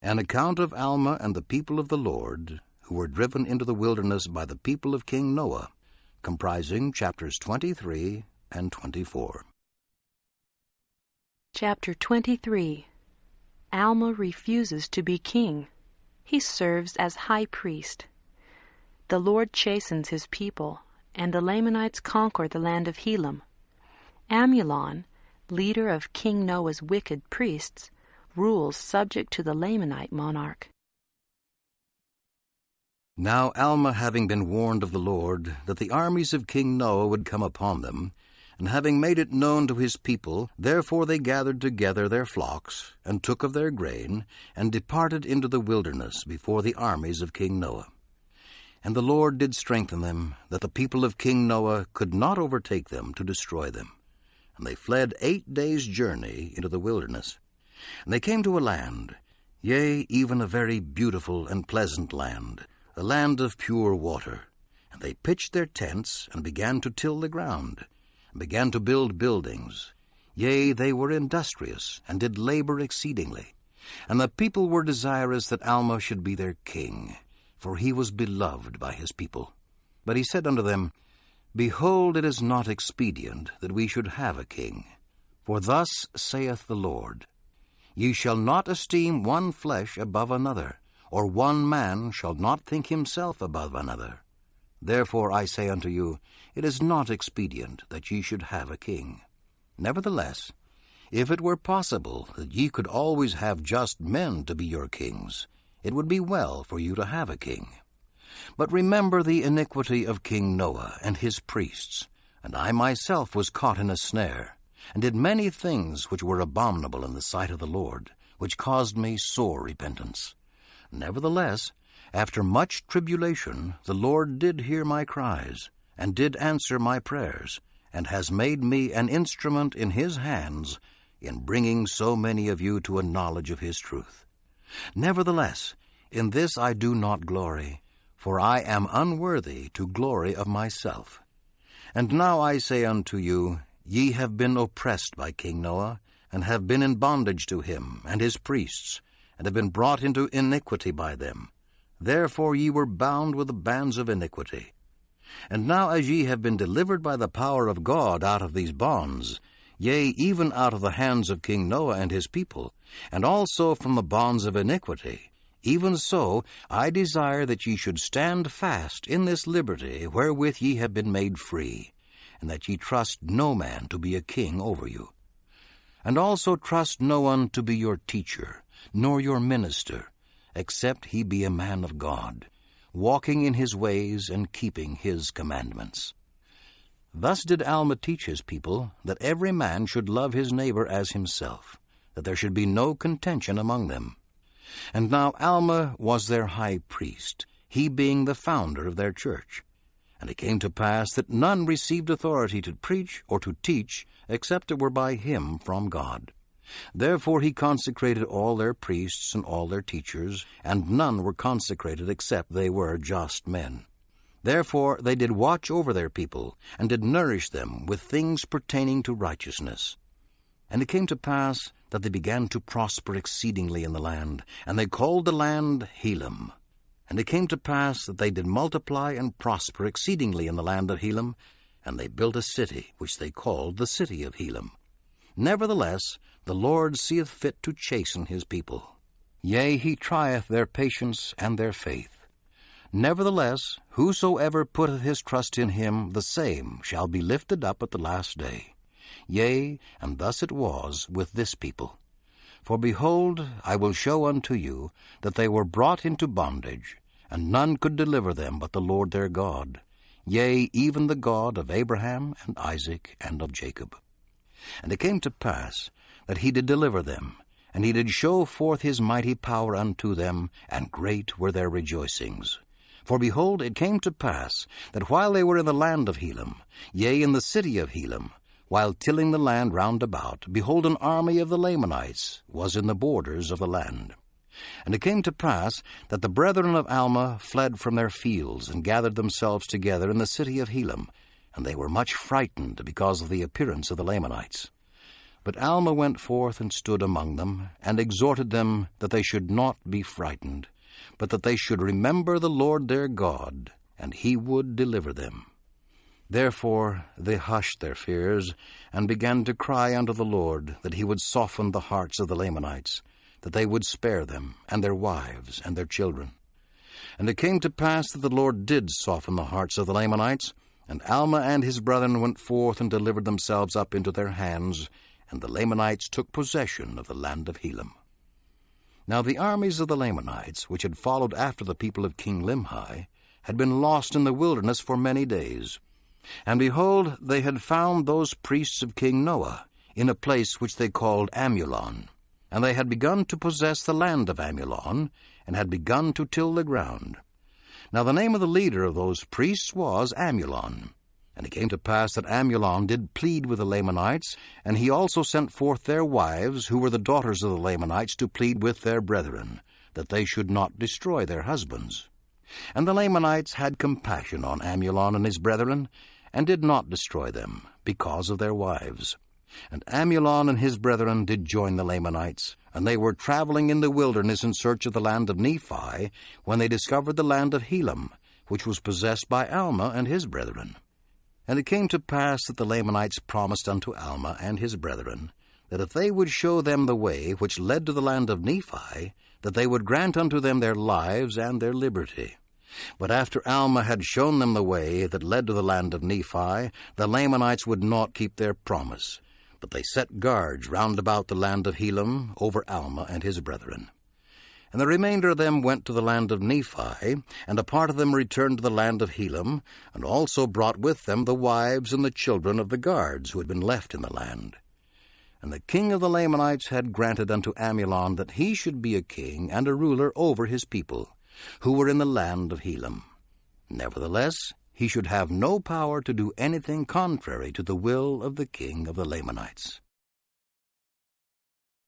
An account of Alma and the people of the Lord, who were driven into the wilderness by the people of King Noah, comprising chapters 23 and 24. Chapter 23. Alma refuses to be king. He serves as high priest. The Lord chastens his people, and the Lamanites conquer the land of Helam. Amulon, leader of King Noah's wicked priests, rules subject to the Lamanite monarch. Now Alma, having been warned of the Lord that the armies of King Noah would come upon them, and having made it known to his people, therefore they gathered together their flocks, and took of their grain, and departed into the wilderness before the armies of King Noah. And the Lord did strengthen them, that the people of King Noah could not overtake them to destroy them. And they fled 8 days' journey into the wilderness. And they came to a land, yea, even a very beautiful and pleasant land, a land of pure water. And they pitched their tents, and began to till the ground, and began to build buildings. Yea, they were industrious, and did labor exceedingly. And the people were desirous that Alma should be their king, for he was beloved by his people. But he said unto them, Behold, it is not expedient that we should have a king. For thus saith the Lord, Ye shall not esteem one flesh above another, or one man shall not think himself above another. Therefore I say unto you, it is not expedient that ye should have a king. Nevertheless, if it were possible that ye could always have just men to be your kings, it would be well for you to have a king. But remember the iniquity of King Noah and his priests, and I myself was caught in a snare, and did many things which were abominable in the sight of the Lord, which caused me sore repentance. Nevertheless, after much tribulation, the Lord did hear my cries, and did answer my prayers, and has made me an instrument in his hands in bringing so many of you to a knowledge of his truth. Nevertheless, in this I do not glory, for I am unworthy to glory of myself. And now I say unto you, Ye have been oppressed by King Noah, and have been in bondage to him and his priests, and have been brought into iniquity by them. Therefore ye were bound with the bands of iniquity. And now as ye have been delivered by the power of God out of these bonds, yea, even out of the hands of King Noah and his people, and also from the bonds of iniquity, even so I desire that ye should stand fast in this liberty wherewith ye have been made free, and that ye trust no man to be a king over you. And also trust no one to be your teacher, nor your minister, except he be a man of God, walking in his ways and keeping his commandments. Thus did Alma teach his people that every man should love his neighbor as himself, that there should be no contention among them. And now Alma was their high priest, he being the founder of their church. And it came to pass that none received authority to preach or to teach, except it were by him from God. Therefore he consecrated all their priests and all their teachers, and none were consecrated except they were just men. Therefore they did watch over their people, and did nourish them with things pertaining to righteousness. And it came to pass that they began to prosper exceedingly in the land, and they called the land Helam. And it came to pass that they did multiply and prosper exceedingly in the land of Helam, and they built a city, which they called the city of Helam. Nevertheless, the Lord seeth fit to chasten his people. Yea, he trieth their patience and their faith. Nevertheless, whosoever putteth his trust in him, the same shall be lifted up at the last day. Yea, and thus it was with this people. For behold, I will show unto you that they were brought into bondage, and none could deliver them but the Lord their God, yea, even the God of Abraham and Isaac and of Jacob. And it came to pass that he did deliver them, and he did show forth his mighty power unto them, and great were their rejoicings. For behold, it came to pass that while they were in the land of Helam, yea, in the city of Helam, while tilling the land round about, behold, an army of the Lamanites was in the borders of the land. And it came to pass that the brethren of Alma fled from their fields, and gathered themselves together in the city of Helam, and they were much frightened because of the appearance of the Lamanites. But Alma went forth and stood among them, and exhorted them that they should not be frightened, but that they should remember the Lord their God, and he would deliver them. Therefore they hushed their fears, and began to cry unto the Lord that he would soften the hearts of the Lamanites, that they would spare them, and their wives, and their children. And it came to pass that the Lord did soften the hearts of the Lamanites, and Alma and his brethren went forth and delivered themselves up into their hands, and the Lamanites took possession of the land of Helam. Now the armies of the Lamanites, which had followed after the people of King Limhi, had been lost in the wilderness for many days. And behold, they had found those priests of King Noah in a place which they called Amulon. And they had begun to possess the land of Amulon, and had begun to till the ground. Now the name of the leader of those priests was Amulon. And it came to pass that Amulon did plead with the Lamanites, and he also sent forth their wives, who were the daughters of the Lamanites, to plead with their brethren, that they should not destroy their husbands. And the Lamanites had compassion on Amulon and his brethren, and did not destroy them, because of their wives. And Amulon and his brethren did join the Lamanites, and they were traveling in the wilderness in search of the land of Nephi, when they discovered the land of Helam, which was possessed by Alma and his brethren. And it came to pass that the Lamanites promised unto Alma and his brethren, that if they would show them the way which led to the land of Nephi, that they would grant unto them their lives and their liberty. But after Alma had shown them the way that led to the land of Nephi, the Lamanites would not keep their promise, but they set guards round about the land of Helam over Alma and his brethren. And the remainder of them went to the land of Nephi, and a part of them returned to the land of Helam, and also brought with them the wives and the children of the guards who had been left in the land. And the king of the Lamanites had granted unto Amulon that he should be a king and a ruler over his people, who were in the land of Helam. Nevertheless, he should have no power to do anything contrary to the will of the king of the Lamanites.